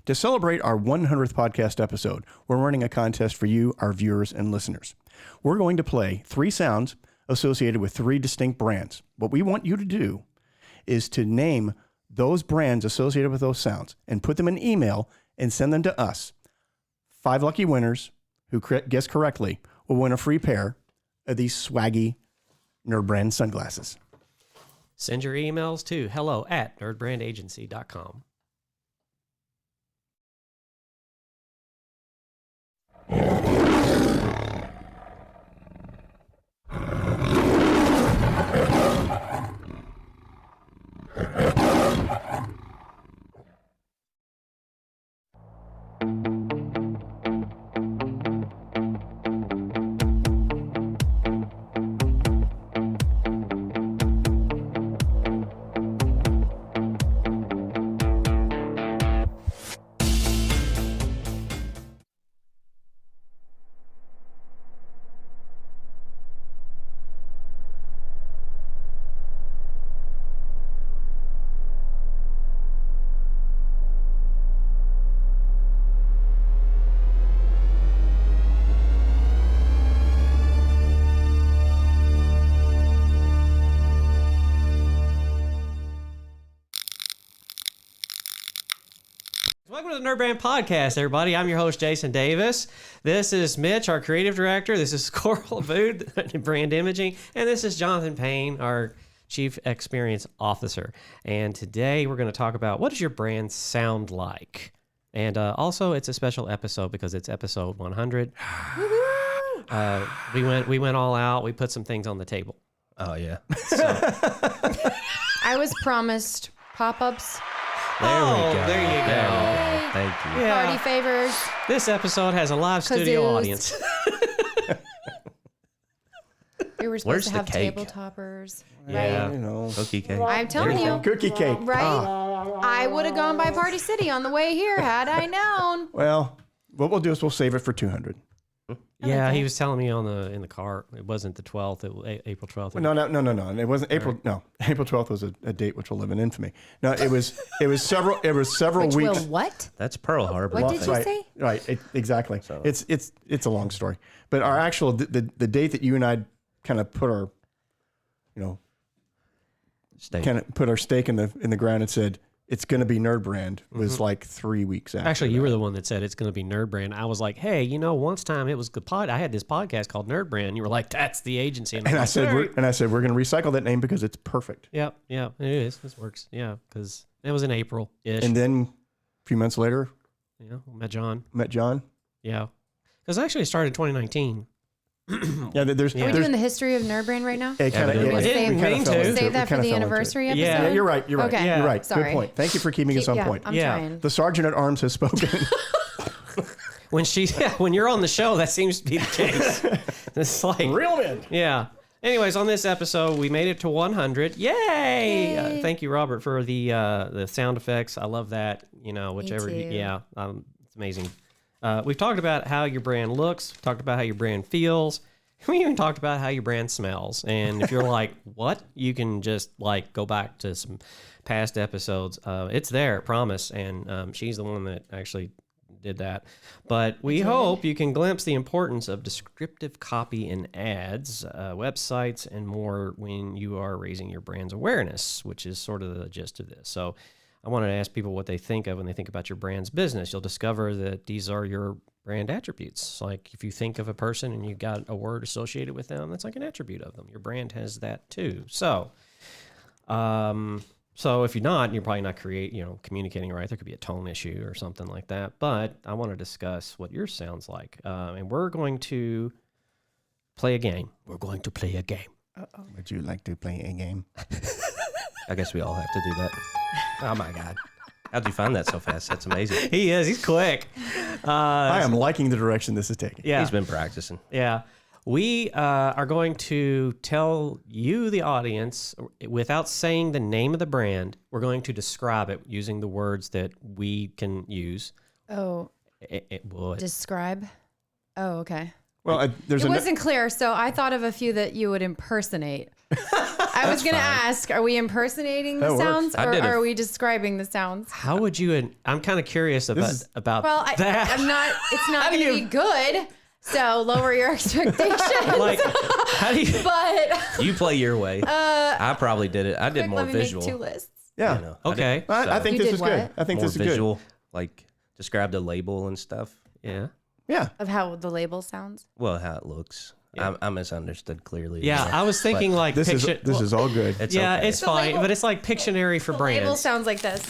To celebrate our 100th podcast episode, we're running a contest for you, our viewers and listeners. We're going to play 3 sounds associated with 3 distinct brands. What we want you to do is to name those brands associated with those sounds and put them in email and send them to us. 5 lucky winners who guess correctly will win a free pair of these swaggy NerdBrand sunglasses. Send your emails to hello@nerdbrandagency.com. Welcome to the NerdBrand Podcast, everybody. I'm your host, Jason Davis. This is Mitch, our creative director. This is Coral Booth, brand imaging. And this is Jonathan Payne, our chief experience officer. And today we're going to talk about what does your brand sound like? And also, it's a special episode because it's episode 100. We went all out. We put some things on the table. Oh, yeah. I was promised pop-ups. There we go. There you go. Thank you. Yeah. Party favors. This episode has a live studio Kazoos. audience. We were supposed Where's to the have cake? table toppers. Yeah. Right? You know, Cookie cake. I'm telling you. cookie cake. Right? Ah. I would have gone by Party City on the way here had I known. Well, what we'll do is we'll save it for 200. Yeah, he was telling me in the car. It wasn't the 12th. It was April 12th. No. It wasn't April. Right. No, April 12th was a date which will live in infamy. No, it was several Which weeks. will what? That's Pearl Harbor. What did you say? Right. Exactly. So. It's a long story, but our actual the date that you and I kind of put our, Steak. kind of put our stake in the ground and said it's going to be NerdBrand was like 3 weeks after. Actually, you were the one that said it's going to be NerdBrand. I was like, hey, once time it was the pod. I had this podcast called NerdBrand. You were like, that's the agency. And I said we're going to recycle that name because it's perfect. Yep, it is. This works. Yeah, because it was in April-ish. And then a few months later, met John. Yeah, because actually it started in 2019. Yeah, Are we doing the history of NerdBrand right now? Save Save that for the anniversary episode? Yeah, you're right. Okay. You're right. Sorry. Good point. Thank you for keeping us on point. I'm trying. The Sergeant at Arms has spoken. When you're on the show, that seems to be the case. It's like Real men. Yeah. Anyways, on this episode, we made it to 100. Yay! Thank you, Robert, for the sound effects. I love that. Whichever. Me too. Yeah, it's amazing. We've talked about how your brand looks. We've talked about how your brand feels. We even talked about how your brand smells. And if you're like, what? You can just go back to some past episodes. It's there, I promise. And she's the one that actually did that. But we hope you can glimpse the importance of descriptive copy in ads, websites, and more when you are raising your brand's awareness, which is sort of the gist of this. So I wanted to ask people what they think of when they think about your brand's business. You'll discover that these are your brand attributes. Like if you think of a person and you've got a word associated with them, that's like an attribute of them. Your brand has that too. So, if you're not, you're probably not communicating right. There could be a tone issue or something like that. But I want to discuss what yours sounds like. And we're going to play a game. We're going to play a game. Uh-oh. Would you like to play a game? I guess we all have to do that. Oh, my God. How'd you find that so fast? That's amazing. He is. He's quick. I am liking the direction this is taking. Yeah. He's been practicing. Yeah. We are going to tell you, the audience, without saying the name of the brand, we're going to describe it using the words that we can use. Oh. Describe? Oh, okay. Well, it wasn't clear, so I thought of a few that you would impersonate. I was going to ask, are we impersonating the That works. sounds I or did it. are we describing the sounds? How would you? I'm kind of curious about Well, that. I'm not, it's not going to be good. So lower your expectations. Like, how do you? but You play your way. I probably did it. I did more let me visual. make 2 lists. Yeah. You know, Okay. I think You this did is good. what? I think more this is visual, good. like describe the label and stuff. Yeah. Yeah. Of how the label sounds. Well, how it looks. I misunderstood clearly. Yeah. I was thinking like This is picture. this is all good. It's Yeah, okay. it's fine, label- but it's like Pictionary for The label brands. sounds like this.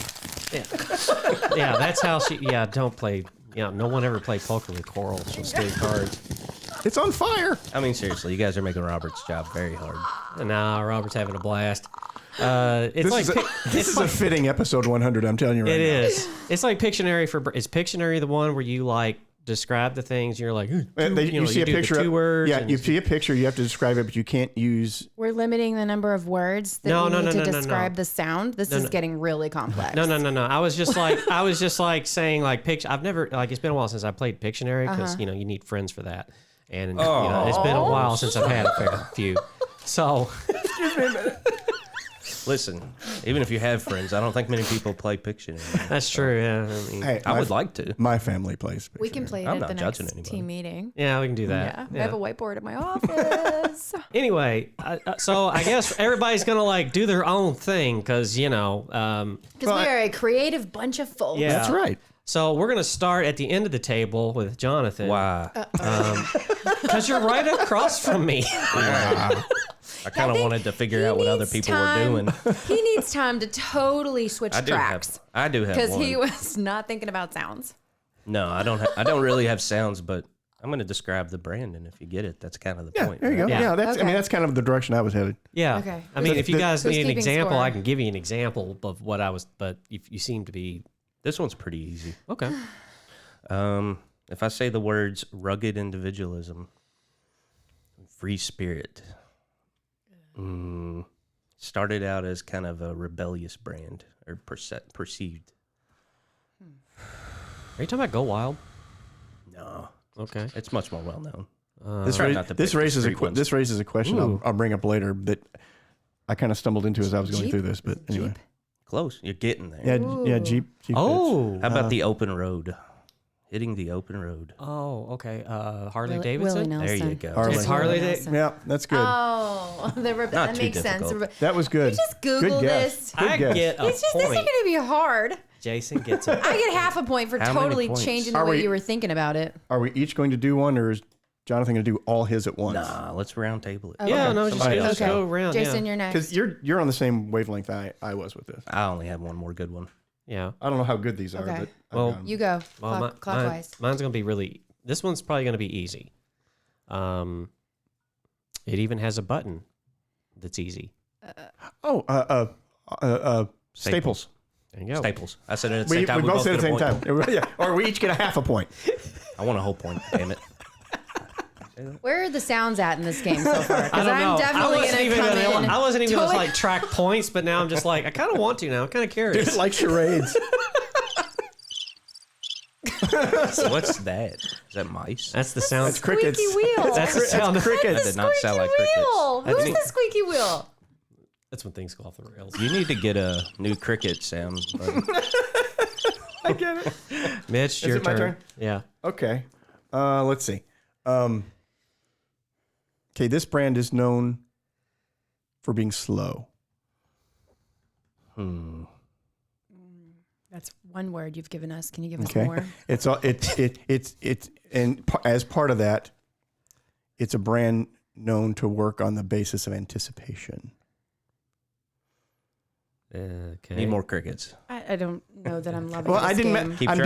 Yeah, that's how she. Yeah, don't play. Yeah, no one ever played poker with coral. She'll steal cards. It's on fire. I mean, seriously, you guys are making Robert's job very hard. Nah, Robert's having a blast. It's This like is this is a fitting episode 100. I'm telling you right it now. is. It's like Pictionary for. Is Pictionary the one where you like describe the things? You're like, You see a do the picture. 2 words. Yeah, and you see a picture. You have to describe it, but you can't use. We're limiting the number of words that No, we no, need no, to no, no, describe no. the sound. This is getting really complex. No. I was just like saying like picture. I've never like it's been a while since I played Pictionary because you need friends for that, and it's been a while since I've had a fair few. So Listen, even if you have friends, I don't think many people play Pictionary. that's true. Yeah, I mean, Hey, I would like to. My family plays. We can play it I'm at not the judging next anybody. team meeting. yeah, we can do that. Yeah, I have a whiteboard at my office. Anyway, so I guess everybody's gonna like do their own thing because Because we are a creative bunch of folks. Yeah. That's right. So we're gonna start at the end of the table with Jonathan. Why? Because you're right across from me. I kind of think wanted to figure he out what other needs people time- were doing. He needs time to totally switch I do tracks have because one. he was not thinking about sounds. No, I don't. I don't really have sounds, but I'm going to describe the brand, and if you get it, that's kind of the Yeah, point. there you go. right? Yeah. Yeah, that's. I mean, Okay. that's kind of the direction I was headed. Yeah. Okay. I mean, if you guys who's need an keeping example, score? I can give you an example of what I was. But if you seem to be This one's pretty easy. okay. If I say the words rugged individualism, free spirit, started out as kind of a rebellious brand or perceived. Are you talking about Go Wild? No, Okay. it's much more well known. This, Try ra- not to this pick the raises a street ones. this raises a question I'll bring up later that I kind of stumbled into as I was going Jeep? through this. But anyway, Close. You're getting there. yeah, Jeep. Oh. How about the open road? Hitting the open road. Oh. Okay. Harley Willie Davidson. There you Nelson. go. Harley. It's Harley Willie Davidson. Nelson. Yeah, that's good. Oh, that too makes sense. difficult. That was good. You just Google good guess. this. Good I guess. get a It's just this is point. going to be hard. Jason gets a. I get half a point for How many totally points? changing the Are way we- you were thinking about it. Are we each going to do one, or is Jonathan going to do all his at once? Nah, let's round table it. Yeah. No. Just, Somebody just else. go around. Jason, Yeah. you're next. Because you're on the same wavelength I was with this. I only have one more good one. Yeah. I don't know how good these are, Okay. but Well, You go. Well, Clockwise. mine's gonna be really. This one's probably gonna be easy. It even has a button that's easy. Staples. There you go. Staples. I said it at the We same time. both said at the get same a point. time. Yeah, or we each get a half a point. I want a whole point. Damn it. Where are the sounds at in this game so far? I Because don't know. I'm definitely I wasn't going to even come gonna, in. I wasn't even gonna totally- like track points, but now I'm just like I kind of want to now. I'm kind of curious. It's like charades. So what's that? Is that mice? That's the sound. That's crickets. Squeaky wheel. That's the sound. That crickets. did not sound like Squeaky crickets. wheel. That's Who's me. the squeaky wheel? That's when things go off the rails. You need to get a new cricket sound. buddy. I get it. Mitch, Is your it my turn? Yeah. Okay. Let's see. Okay, this brand is known for being slow. That's one word you've given us. Can you give us Okay. more? It's and as part of that, it's a brand known to work on the basis of anticipation. Okay. Need more crickets. I don't know that I'm loving Well, this I didn't. game. Keep I'm,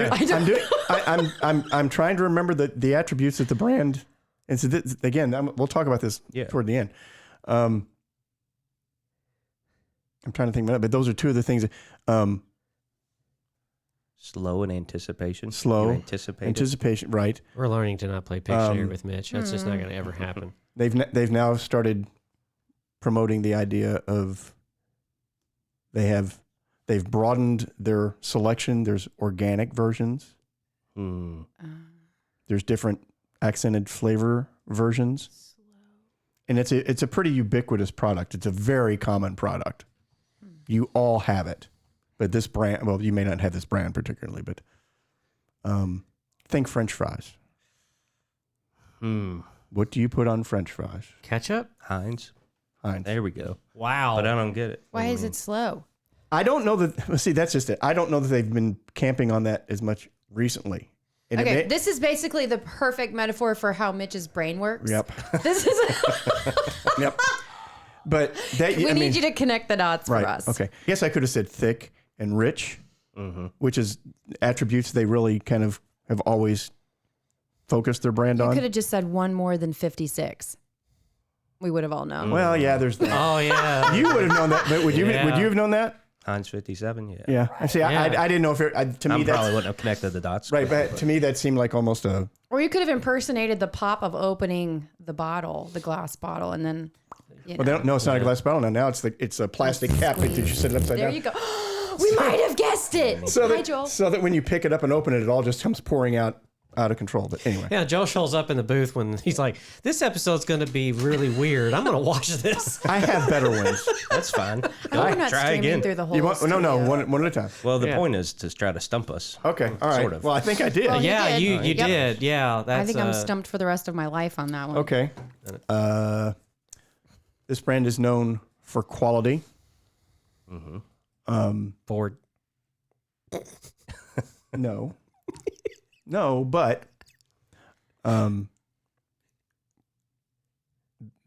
trying. I'm trying to remember the attributes that the brand. And so again, we'll talk about this Yeah. toward the end. I'm trying to think about it, but those are two of the things. Slow in anticipation. Slow. You anticipate it. Anticipation, right? We're learning to not play Pictionary with Mitch. That's just not going to ever happen. They've now started promoting the idea of they've broadened their selection. There's organic versions. There's different accented flavor versions. And it's a pretty ubiquitous product. It's a very common product. You all have it. But this brand, well, you may not have this brand particularly, but think French fries. What do you put on French fries? Ketchup? Heinz. Heinz. There we go. Wow. But I don't get it. Why is it slow? I don't know that. See, that's just it. I don't know that they've been camping on that as much recently. And Okay, this is basically the perfect metaphor for how Mitch's brain works. Yep. This is. Yep. But that, We need you to connect the dots right. for us. Okay. Yes, I could have said thick and rich, which is attributes they really kind of have always focused their brand You on. could have just said one more than 56. We would have all known. Well, yeah, there's that. Oh, yeah. You would have known that, but would you have known that? Heinz 57, yeah. Yeah. I see. I didn't know if it, to me I that's probably wouldn't have connected the dots. right. But to me, that seemed like almost a. Or you could have impersonated the pop of opening the bottle, the glass bottle, and then. Well, they don't, no, it's not a glass bottle now. Now it's a plastic cap that you set it upside There down. you go. We might have guessed it. Hi, Joel. So that when you pick it up and open it all just comes pouring out of control. But anyway. Yeah, Joe shows up in the booth when he's like, this episode's going to be really weird. I'm going to watch this. I have better ones. That's fine. We're not Try streaming again. through the whole. You want, no, studio. one at a time. Well, the Yeah. point is to try to stump us. Okay, all right. Sort of. Well, I think I did. Well, Yeah, did. you Yep. did. Yeah, that's. I think I'm stumped for the rest of my life on that one. Okay. This brand is known for quality. Ford. No. No, but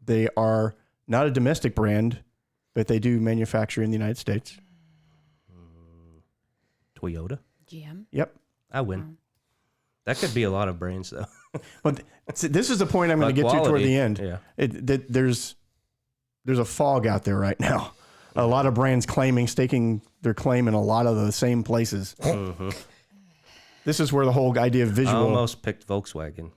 they are not a domestic brand, but they do manufacture in the United States. Toyota. GM. Yep. I win. That could be a lot of brands, though. But this is the point I'm going to But get to toward quality, the end. yeah. There's a fog out there right now. A lot of brands staking their claim in a lot of the same places. This is where the whole idea of I visual. almost picked Volkswagen.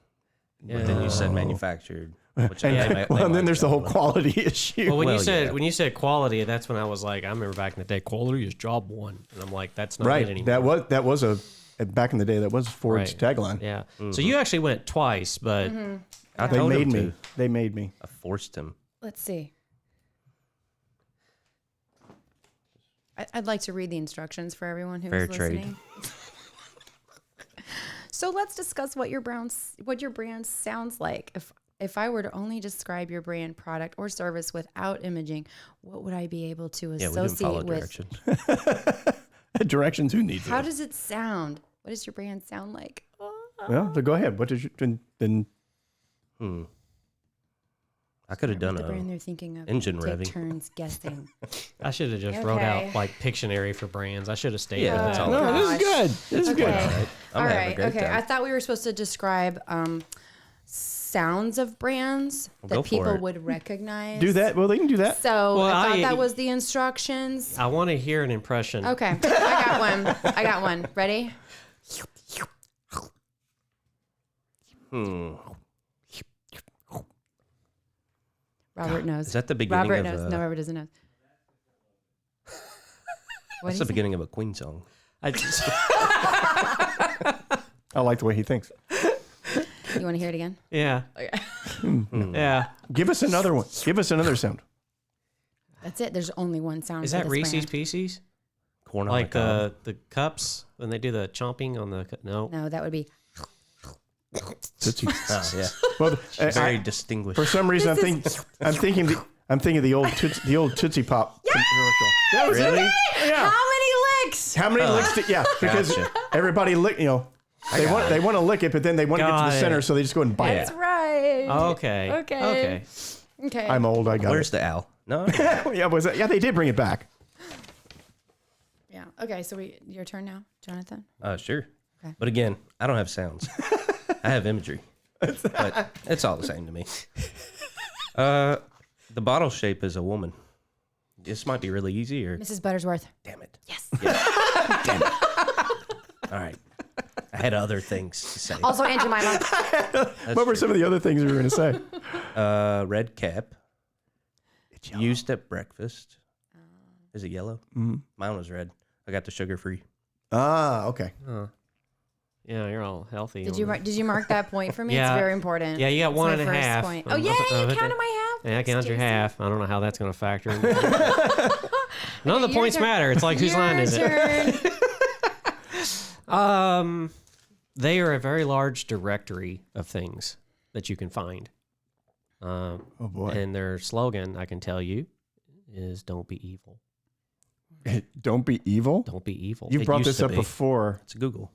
But then you said manufactured. Which And then there's the whole quality issue. Well, when Well, you said quality, that's when I was like, I remember back in the day, quality is job one, and I'm like, that's not it Right. anymore. That was back in the day. That was Ford's Right. tagline. Yeah. So you actually went twice, but I They told made him me. to. They made me. I forced him. Let's see. I'd like to read the instructions for everyone who Fair is trade. listening. So let's discuss what your brand sounds like. If I were to only describe your brand, product, or service without imaging, what would I be able to Yeah, we didn't follow associate with? directions. Directions. Who needs How it? does it sound? What does your brand sound like? Well, so go ahead. What did you then? I could have done The brand a they're thinking of. engine Take revving. turns guessing. I should have just wrote Okay. out like Pictionary for brands. I should have stayed Yeah, with that's that. all. No, this is good. This is good. Okay. I'm All having a right. great Okay. time. I thought we were supposed to describe sounds of brands Well, that go for people it. would recognize. Do that. Well, they can do that. So Well, I thought I- that was the instructions. I want to hear an impression. Okay. I got one. Ready? Robert knows. Is that the beginning Robert of knows. a, No, Robert doesn't know. What That's did the he say? beginning of a Queen song. I just, I like the way he thinks. You want to hear it again? yeah. Yeah. Give us another one. Give us another sound. That's it. There's only one sound. Is for that this Reese's brand. Pieces? Corn on Like the cob. the cups when they do the chomping on the no. No, that would be. Tootsie. Ah, yeah. Well, Very I- distinguished. for some reason, I'm thinking of the old Tootsie Pop commercial. That was Really? it. Yeah. How many licks? How many licks? Yeah, because Gotcha. everybody lick. They want to lick it, but then they want to get to Got the it. center, so they just go and bite That's it. right. Okay. Okay. Okay. I'm old. I got Where's the owl? No. it. Yeah, was that? Yeah, they did bring it back. Yeah. Okay. So your turn now, Jonathan. Sure. Okay. But again, I don't have sounds. I have imagery. But it's all the same to me. The bottle shape is a woman. This might be really easy, or Mrs. Buttersworth. damn it. Yes. Damn it. All right. I had other things to say. Also, Aunt Jemima. What were some of the other things you were going to say? Red cap. Used at breakfast. Is it yellow? Mm-hmm. Mine was red. I got the sugar free. Ah, okay. Yeah, you're all healthy. Did you mark that point for me? Yeah. It's very important. Yeah, you got It's one my and a first half. point. Oh, yay. I counted my Yeah, count your Jason. half. I don't know how that's going to factor in. None of the Your points turn. matter. It's like, whose line is it? Turn. They are a very large directory of things that you can find. Oh boy. And their slogan, I can tell you, is "Don't be evil." Don't be evil. Don't be evil. You've It brought used this to up be. before. It's Google.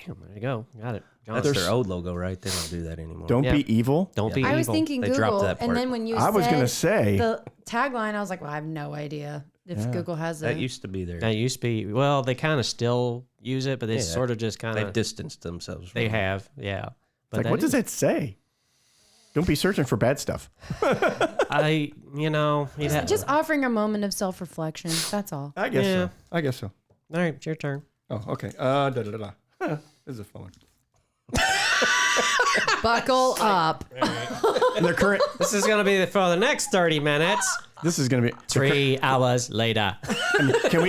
Damn, there you go. Got it. John. That's There's- their old logo, right? They don't do that anymore. Don't Yeah. be evil. Don't be Yeah. evil. I was thinking They dropped Google, that and part. then when you I was said gonna say. the tagline, I was like, well, I have no idea if Yeah. Google has That it. used to be there. That used to be, well, they kind of still use it, but they Yeah. sort of just kind They've of, distanced themselves. they from it. have, yeah. But Like, what does it say? Don't be searching for bad stuff. You'd have, Just offering a moment of self-reflection. That's all. I guess Yeah. so. I guess so. all right, it's your turn. Oh, okay. Da da da da. Huh, this is a fun one. Buckle up. And their current. This is going to be for the next 30 minutes. This is going to be 3 hours later. Can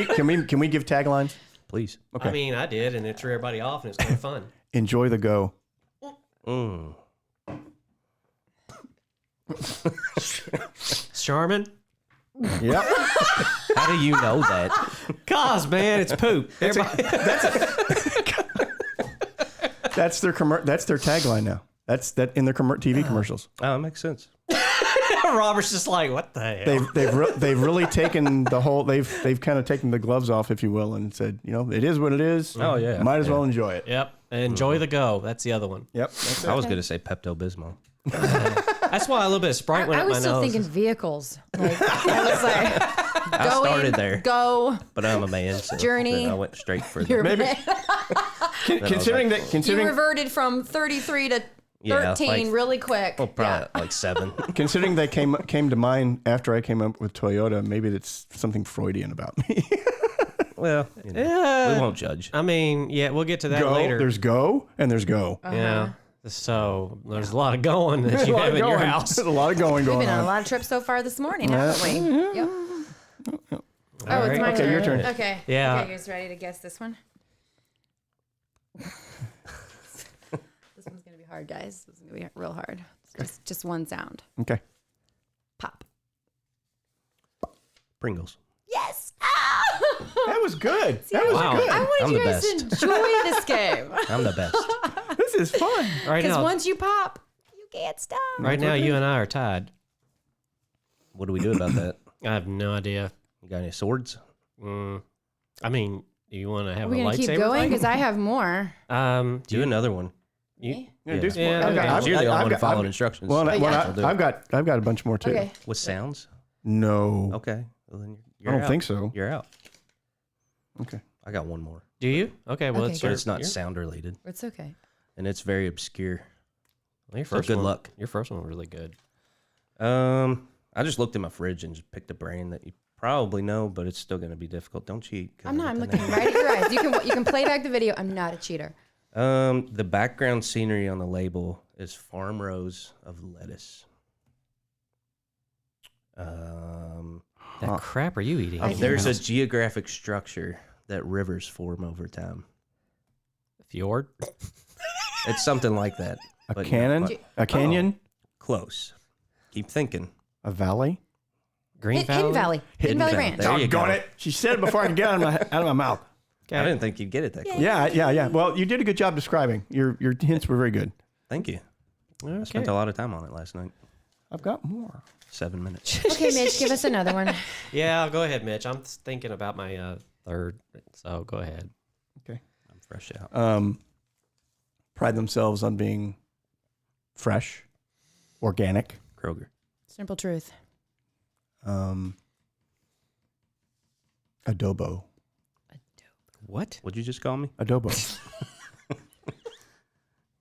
we give taglines? Please. Okay. I mean, I did, and it threw everybody off, and it's kind of fun. Enjoy the go. Mm. Charmin? Yep. How do you know that? Cause, man, it's poop. Everybody, That's their That's their tagline now. That's that in their TV commercials. Oh, it makes sense. Robert's just like, what the hell? They've really taken the whole. They've kind of taken the gloves off, if you will, and said, it is what it is. Oh, yeah. Might as well enjoy it. Yep. Enjoy the go. That's the other one. Yep. That's I it. was going to say Pepto-Bismol. That's why a little bit of Sprite went I up was my still nose. thinking vehicles. Like, I was like, I go started in, there, go. but I'm a man, so Journey. then I went straight for You're the... Maybe considering that You considering reverted from 33 to 13 Yeah, like- really quick. Well, probably like 7. considering they came to mind after I came up with Toyota, maybe it's something Freudian about me. Well, Yeah. we won't judge. I mean, yeah, we'll get to that Go. later. There's go and there's go. Yeah. So there's a lot of going that There's you a lot have of in your going. house. There's a lot of going We've been on a on. lot of trips so far this morning, haven't we? Yep. Oh, it's right. my Okay, turn. your turn. Okay. Yeah. Okay, you guys ready to guess this one? This one's gonna be hard, guys. This is gonna be real hard. It's just one sound. Okay. Pop. Pringles. Yes. That was good. That was Wow. good. I wanted I'm you the guys to best. enjoy this game I'm the best. This is fun. Right because now, once you pop, you can't stop. right now, you and I are tied. What do we do about that? I have no idea. You got any swords? I mean, do you want to have Are we a gonna keep lightsaber going? fight? Because I have more. Do another one. You, Yeah, Yeah. do some Yeah, more. okay. I've You're the got- only I've one got- following I've- instructions. Well, so I've got a bunch more too. Okay. With sounds? No, Okay. Well, then I you're don't out. think so. You're out. Okay. I got one more. do you? Okay, well, Okay, it's But your, it's not your, sound related. It's okay. And it's very obscure. your So first good one. luck. Your first one was really good. I just looked in my fridge and just picked a brand that you probably know, but it's still going to be difficult. Don't cheat. 'cause I'm not. I I'm got the looking name. right at your eyes. You can play back the video. I'm not a cheater. The background scenery on the label is farm rows of lettuce. That crap are you eating? There's a geographic structure that rivers form over time. fjord. It's something like that. A but cannon, not a canyon, close. Keep thinking. a valley. Green Hidden Valley. Hidden Valley Valley. Ranch. There you Doggone go. it! She said it before I could get it out of my mouth. I didn't think you'd get it that quick. Yeah. Well, you did a good job describing. Your hints were very good. Thank you. I Okay. spent a lot of time on it last night. I've got more. 7 minutes. Okay, Mitch, give us another one. Yeah, go ahead, Mitch. I'm thinking about my third, so go ahead. Okay. I'm fresh out. Pride themselves on being fresh, organic. Kroger. Simple truth. Adobo. What? What'd you just call me? Adobo.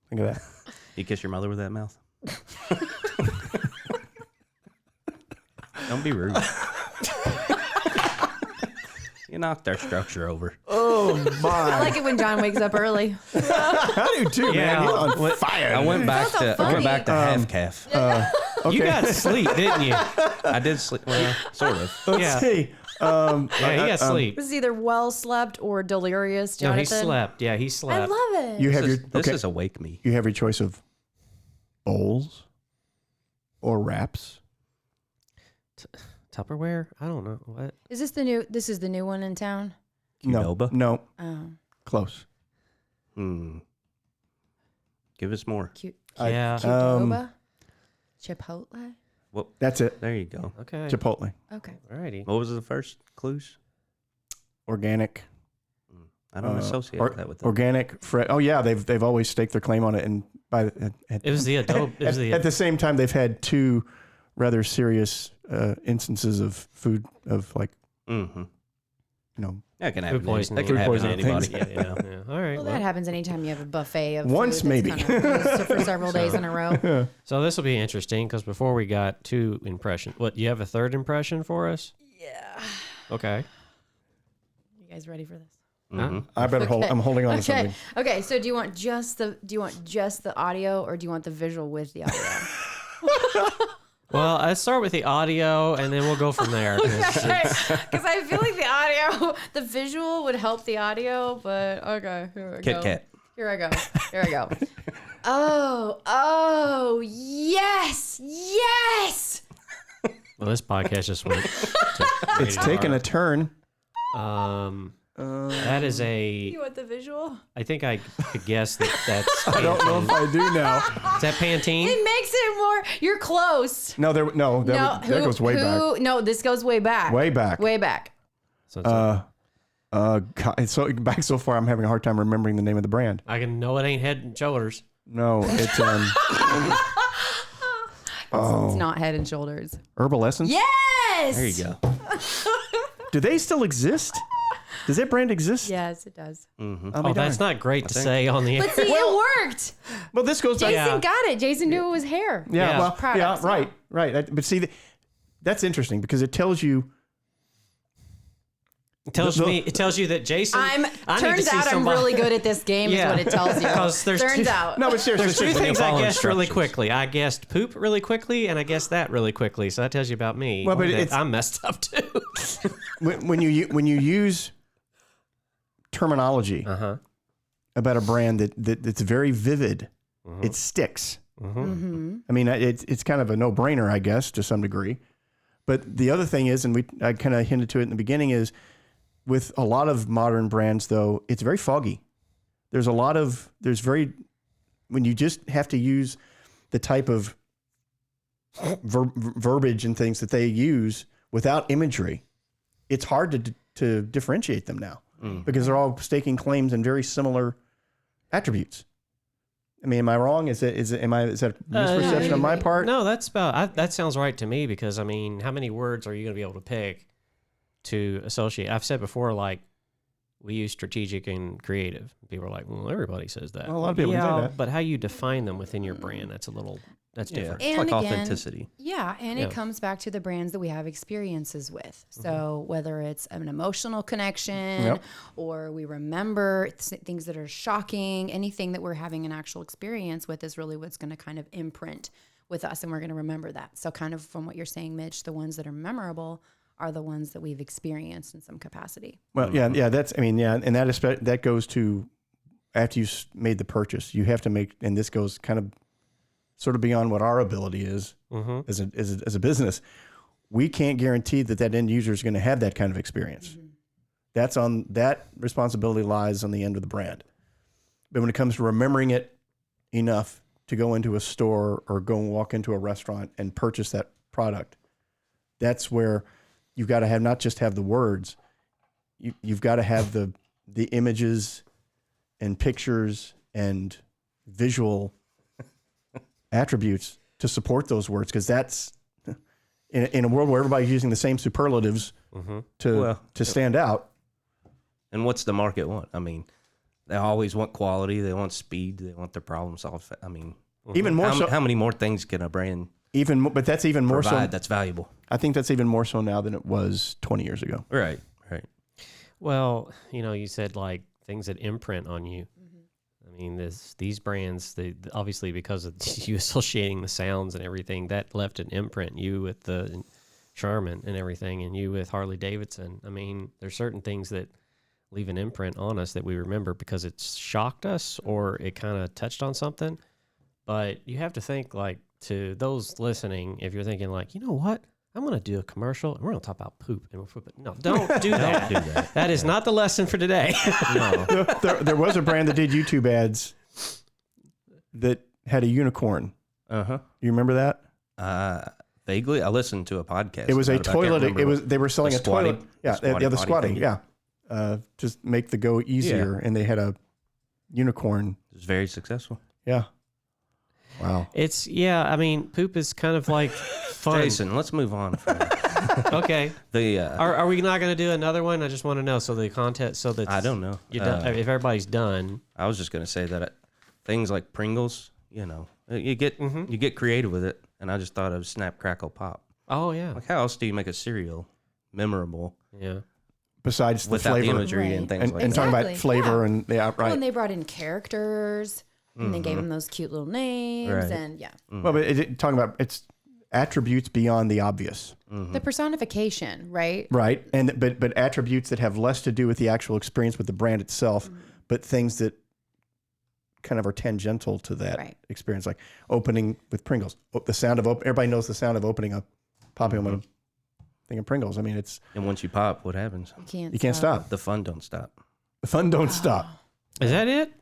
Think of that. You kiss your mother with that mouth? Don't be rude. You knocked our structure over. Oh I my! like it when John wakes up early. I do too, man. He's on fire. I went back so to half calf. Okay. You got sleep, didn't you? I did sleep. Well, sort of. Let's Yeah. see. Yeah, he got sleep. This is either well slept or delirious, No, he Jonathan. slept. Yeah, he I slept. love it. You have your This is awake me. You have your choice of bowls or wraps Tupperware? I don't know. What? Is this the new? This is the new one in town. Qdoba? No. Oh, Close. Give us more. cute. Yeah. Qdoba. Chipotle. Well, That's it. there you go. Okay. Chipotle. Okay. Alrighty. What was the first clues? Organic. I don't associate that with them. Organic. Oh yeah, they've always staked their claim on it, and It was the adobe. It was at the same time they've had two rather serious instances of food of like That can food happen. poisoning. That can happen to poisoning anybody. things. Yeah. All right. Well, that happens anytime you have a buffet of Once food that's maybe. kind of used for several days in a row. So this will be interesting because before we got two impressions. What, you have a third impression for us? Yeah. Okay. You guys ready for this? I better hold. I'm holding on to Okay. something. Okay. So do you want just the audio, or do you want the visual with the audio? Well, let's start with the audio and then we'll go from there. Because I feel like the visual would help the audio, but okay. Here we Kit go. Kat. Here I go. Here I go. Oh, yes. Well, this podcast just went. It's taking a turn. That is You want the visual? I think I could guess that's. I don't know if I do now. Is that Pantene? It makes it more. You're close. That goes way back. No, this goes way back. Way back. Way back. So it's God, it's so back so far. I'm having a hard time remembering the name of the brand. I can know it ain't Head and Shoulders. No, it's It's not Head and Shoulders. Herbal Essence. Yes. There you go. Do they still exist? Does that brand exist? Yes, it does. Oh, that's not great to say on the air. But see, it worked. Well, this goes back. Jason got it. Jason knew it was hair. Yeah, Yeah. well, Products, yeah, right. But see, that's interesting because it tells you. It tells you that Jason. I need to Turns see out I'm somebody- really good at this game. Yeah. Is what it tells you. Because there's Turns two- out. No, but seriously, There's two seriously, things I follow guessed really instructions. quickly. I guessed poop really quickly, and I guessed that really quickly. So that tells you about me. Well, but that it's- I'm messed up too. when you use terminology about a brand that's very vivid, it sticks. I mean, it's kind of a no-brainer, I guess, to some degree. But the other thing is, and I kind of hinted to it in the beginning, is with a lot of modern brands, though, it's very foggy. When you just have to use the type of verbiage and things that they use without imagery, it's hard to differentiate them now because they're all staking claims in very similar attributes. I mean, am I wrong? Is that a misperception on my part? No, that sounds right to me because I mean, how many words are you going to be able to pick to associate? I've said before, like we use strategic and creative. People are like, well, everybody says that. Well, a lot of people say that. But how you define them within your brand, that's different. It's like authenticity. Yeah, and it comes back to the brands that we have experiences with. So whether it's an emotional connection or we remember things that are shocking, anything that we're having an actual experience with is really what's going to kind of imprint with us, and we're going to remember that. So kind of from what you're saying, Mitch, the ones that are memorable are the ones that we've experienced in some capacity. Well, and that goes to after you've made the purchase, you have to make, and this goes kind of sort of beyond what our ability is as a business. We can't guarantee that end user is going to have that kind of experience. That responsibility lies on the end of the brand. But when it comes to remembering it enough to go into a store or go and walk into a restaurant and purchase that product, that's where you've got to have not just have the words, you've got to have the images and pictures and visual attributes to support those words, because that's in a world where everybody's using the same superlatives to stand out. And what's the market want? I mean, they always want quality. They want speed. They want their problem solved. I mean, Even more so, how many more things can a brand but that's even more so. provide that's valuable? I think that's even more so now than it was 20 years ago. Right. Well, you said like things that imprint on you. I mean, these brands, they obviously because of you associating the sounds and everything, that left an imprint. You with the Charmin and everything, and you with Harley Davidson. I mean, there's certain things that leave an imprint on us that we remember because it shocked us or it kind of touched on something. But you have to think, like, to those listening, if you're thinking like, you know what, I'm going to do a commercial and we're going to talk about poop. And no, don't do that. Don't do that. That is not the lesson for today. No. There was a brand that did YouTube ads that had a unicorn. You remember that? Vaguely, I listened to a podcast. It was a about it, but I can't toilet. remember They were selling a squatty- toilet. Yeah, the squatty the potty squatting. thing. Yeah, just make the go easier. And they had a unicorn. It was very successful. Yeah. Wow. I mean, poop is kind of like fun. Jason, let's move on. Okay. The Are we not going to do another one? I just want to know. So the content, so that I don't know. you're done, if everybody's done. I was just gonna say that things like Pringles, you get creative with it, and I just thought of Snap Crackle Pop. Oh yeah. Like, how else do you make a cereal memorable Yeah. Besides the without flavor the imagery Right. and things like and that? talking about Exactly. flavor and Well, right. and they brought in characters, and they gave them those cute little names, Right. and yeah, Well, but talking about it's attributes beyond the obvious, the personification, right? right? And but attributes that have less to do with the actual experience with the brand itself, but things that kind of are tangential to that Right. experience, like opening with Pringles. The sound of everybody knows the sound of opening popping open a thing of Pringles. I mean, And once you pop, what happens? you can't stop. The fun don't stop. The fun don't stop. Is that it?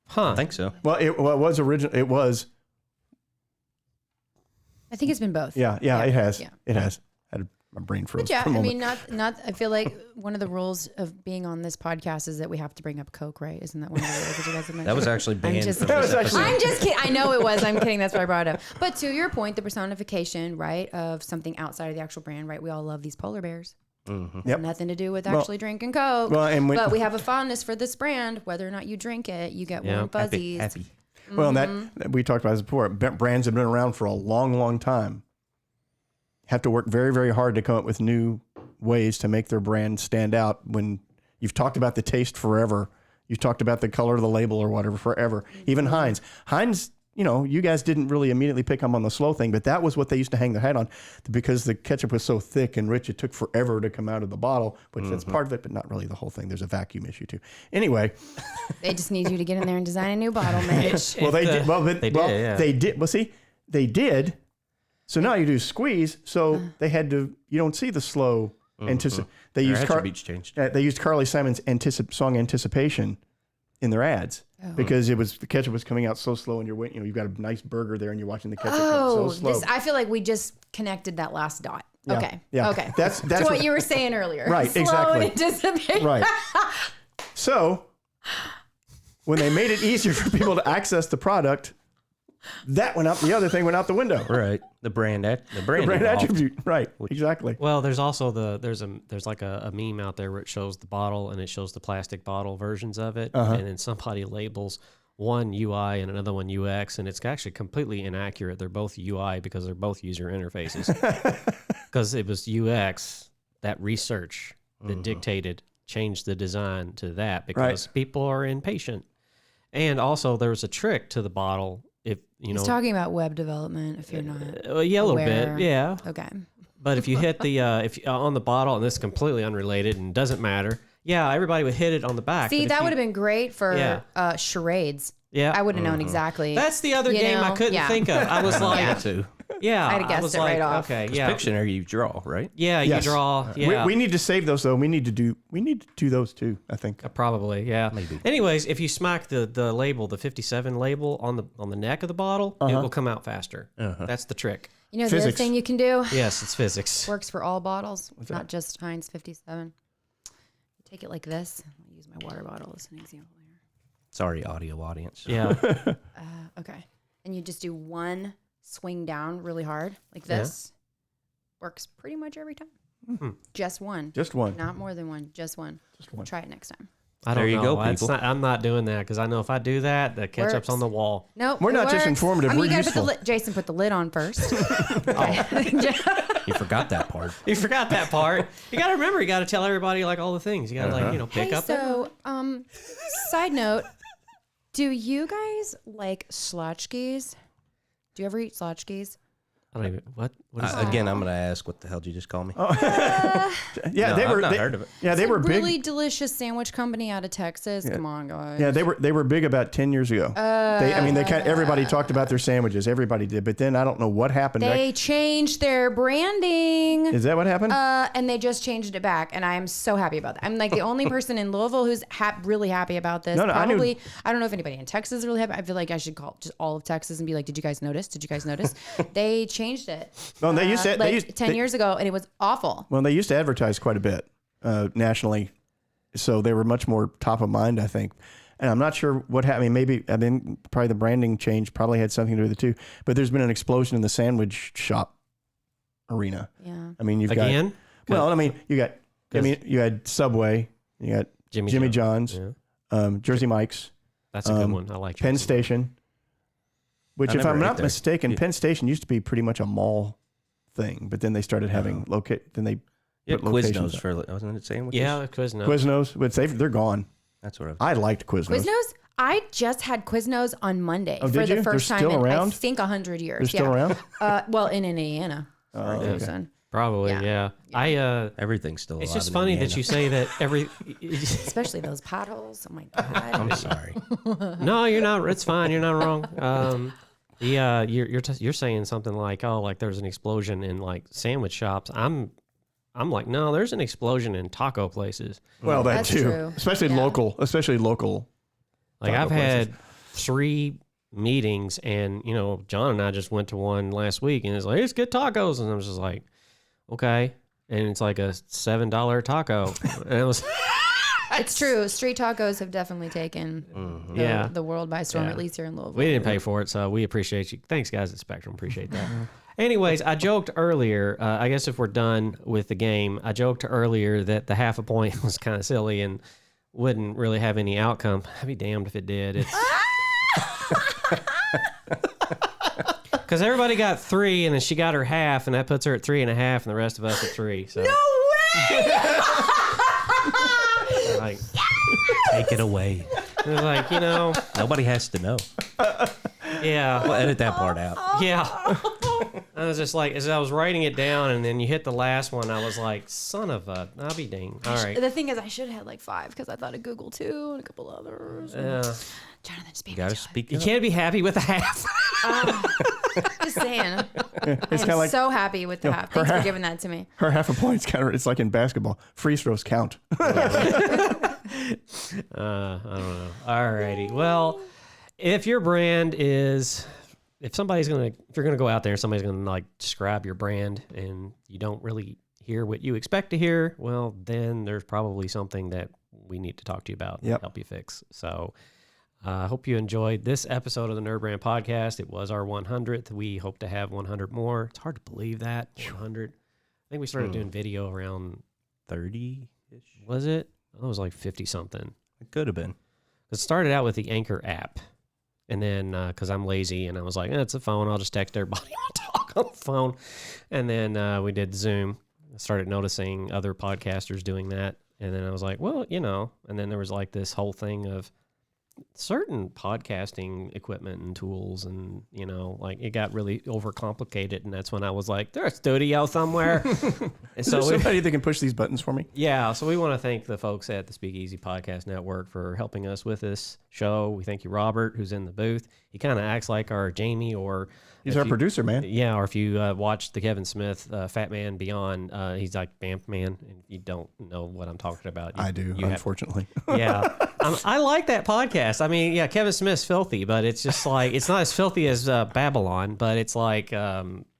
Huh. I think so. Well, it was original. It was. I think it's been both. Yeah. It has. Yeah. It has. Had my brain froze. But yeah, for a I moment. mean, not. I feel like one of the rules of being on this podcast is that we have to bring up Coke, right? Isn't that one of the rules that you guys have mentioned? That was actually banned just- from That this was actually- episode. I'm just kidding. I know it was. I'm kidding. That's why I brought it up. But to your point, the personification, right, of something outside of the actual brand, right? We all love these polar bears. Yep. Nothing to do with actually drinking Coke. Well, and when, but we have a fondness for this brand. Whether or not you drink it, you get warm fuzzies. Happy. well, and that we talked about this before. Brands have been around for a long, long time. Have to work very, very hard to come up with new ways to make their brand stand out. When you've talked about the taste forever, you've talked about the color of the label or whatever forever. Even Heinz, you guys didn't really immediately pick up on the slow thing, but that was what they used to hang their hat on, because the ketchup was so thick and rich, it took forever to come out of the bottle, which that's part of it, but not really the whole thing. There's a vacuum issue too. Anyway, They just need you to get in there and design a new bottle, Mitch. well, they did. Well, They did, yeah. they did. Well, see, they did. So now you do squeeze. So they had to. You don't see the slow anticipation. They Their used attributes changed. they used Carly Simon's song "Anticipation" in their ads because the ketchup was coming out so slow, and you're waiting. You've got a nice burger there, and you're watching the ketchup come so slow. I feel like we just connected that last dot. Yeah, Okay. yeah. Okay. That's what you were saying earlier. Right, Slow exactly. and anticipate. Right. So when they made it easier for people to access the product, that went out. The other thing went out the window. Right. The brand Brand evolved. attribute. Right. Exactly. Well, there's also there's like a meme out there where it shows the bottle and it shows the plastic bottle versions of it, and then somebody labels one UI and another one UX, and it's actually completely inaccurate. They're both UI because they're both user interfaces. Because it was UX, that research that dictated changed the design to that because people are impatient. And also there was a trick to the bottle. If He's talking about web development. If you're not yeah, a little aware. bit, yeah. Okay. But if you hit the on the bottle, and this is completely unrelated and doesn't matter, yeah, everybody would hit it on the back. See, But if that you- would have been great for Yeah. charades. Yeah, I would have known exactly. That's the other You game I know, couldn't yeah. think of. I was like, Yeah, too. yeah, I'd have guessed was it right off. Okay, yeah, Pictionary you draw, right? yeah, Yes. you draw. Yeah, We need to save those though. We need to do those too. I think. probably, yeah. Maybe. Anyways, if you smack the label, the 57 label on the neck of the bottle, it will come out faster. That's the trick. You know the other Physics. thing you can do? Yes, it's physics. Works for all bottles, not just Heinz 57. You take it like this. I'll use my water bottle as an example here. Sorry, audio audience. Yeah, Okay. And you just do one swing down really hard like this. Works pretty much every time. Just one. Just one. Not more than one. Just one. one. Try it next time. I don't There you know. go, That's people. I'm not doing that because I know if I do that, the ketchup's Works. on the wall. Nope. We're it not just works. informative, I mean, we're you gotta useful. put the Jason, put the lid on first. You forgot that part. You forgot that part. You got to remember. You got to tell everybody like all the things. You got to pick Hey, up. so, side note, do you guys like tchotchkes? Do you ever eat tchotchkes? I don't even what is that? Again, I'm going to ask, what the hell did you just call me? Yeah, No, they were. I've not heard of it. Yeah, they were big. Really delicious sandwich company out of Texas. Come on, guys. Yeah, they were big about 10 years ago. Everybody talked about their sandwiches. Everybody did, but then I don't know what happened. They changed their branding. Is that what happened? And they just changed it back, and I am so happy about that. I'm like the only person in Louisville who's really happy about this. No, Probably, I don't know if anybody in Texas is really happy. I feel like I should call just all of Texas and be like, "Did you guys notice? Did you guys notice?" They changed it. Well, they used to, 10 years ago, and it was awful. Well, they used to advertise quite a bit nationally, so they were much more top of mind, I think. And I'm not sure what happened. Probably the branding change probably had something to do with it too. But there's been an explosion in the sandwich shop arena. Yeah. I mean, you had Subway, you got Jimmy John's, Jersey Mike's. That's a good one. I like Penn Station. Which, if I'm not mistaken, Yeah. Penn Station used to be pretty much a mall thing, but then they started having Then they Yeah, put locations. Quiznos wasn't it sandwiches? Yeah, Quiznos. Quiznos, but they're gone. That's what I liked Quiznos. Quiznos? I just had Quiznos on Monday Oh, for did the you? first They're time still in, I around? think, 100 years. They're still around? Well, in Indiana. Oh, for okay. Tucson. Probably, yeah. Everything's still alive. It's just in funny Indiana. that you say that Especially those potholes. Oh my God. I'm sorry. No, you're not. It's fine. You're not wrong. You're saying something like, oh, like there's an explosion in like sandwich shops. I'm like, no, there's an explosion in taco places. Well, that That's too. true. Especially Yeah. local. Like Taco I've places. had 3 meetings, and John and I just went to one last week, and it's like, hey, let's get tacos, and I was just like, okay, and it's like a $7 taco, and it was. It's true. Street tacos have definitely taken the world by storm, at least here in Louisville. We didn't pay for it, so we appreciate you. Thanks, guys at Spectrum. Appreciate that. Anyways, I joked earlier, I guess if we're done with the game, I joked earlier that the half a point was kind of silly and wouldn't really have any outcome. I'd be damned if it did. It's because everybody got 3, and then she got her half, and that puts her at 3.5, and the rest of us at 3. So. No way! Like, Take it away. it was like, Nobody has to know. yeah. We'll edit that part out. Yeah. I was just like, as I was writing it down, and then you hit the last one, I was like, son of a, I'll be dang. All right. The thing is, I should have had like 5 because I thought of Google too and a couple others. Jonathan, speak. You got to speak You up. can't be happy with a half. Just saying. It's I'm kind of like so happy with the half. Thanks for giving that to me. her half a point's it's like in basketball. Free throws count. I don't know. All righty. Well, if your brand is, if you're going to go out there and somebody's going to like describe your brand and you don't really hear what you expect to hear, well, then there's probably something that we need to talk to you about and help you fix. So I hope you enjoyed this episode of the NerdBrand Podcast. It was our 100th. We hope to have 100 more. It's hard to believe that, 100. I think we started doing video around 30-ish. Was it? It was like 50-something. It could have been. It started out with the Anchor app. And then, because I'm lazy, and I was like, it's a phone. I'll just text everybody and talk on the phone. And then we did Zoom. I started noticing other podcasters doing that. And then I was like, well, and then there was like this whole thing of certain podcasting equipment and tools, and like it got really overcomplicated, and that's when I was like, there's a studio somewhere. And so somebody that can push these buttons for me. so we want to thank the folks at the Speakeasy Podcast Network for helping us with this show. We thank you, Robert, who's in the booth. He kind of acts like our Jamie, or He's our producer, man. Yeah, or if you watch the Kevin Smith Fat Man Beyond, he's like Bamf Man, and if you don't know what I'm talking about, I do, unfortunately. I like that podcast. I memean, Kevin Smith's filthy, but it's just like, it's not as filthy as Babylon, but it's like, Bernardin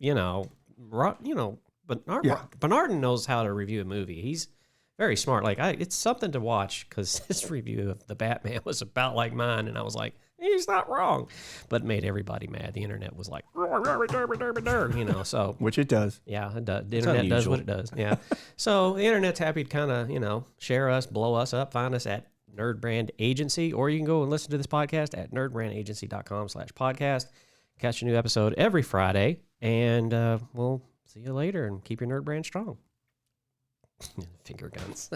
knows how to review a movie. He's very smart. Like, it's something to watch, because his review of the Batman was about like mine, and I was like, he's not wrong, but it made everybody mad. The internet was like, so. Which it does. Yeah, it does. The internet does what it does. Yeah. So the internet's happy to kind of, share us, blow us up, find us at NerdBrand Agency, or you can go and listen to this podcast at nerdbrandagency.com/podcast. Catch a new episode every Friday, and we'll see you later, and keep your nerd brand strong. Finger guns.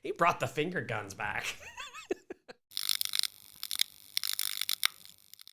He brought the finger guns back.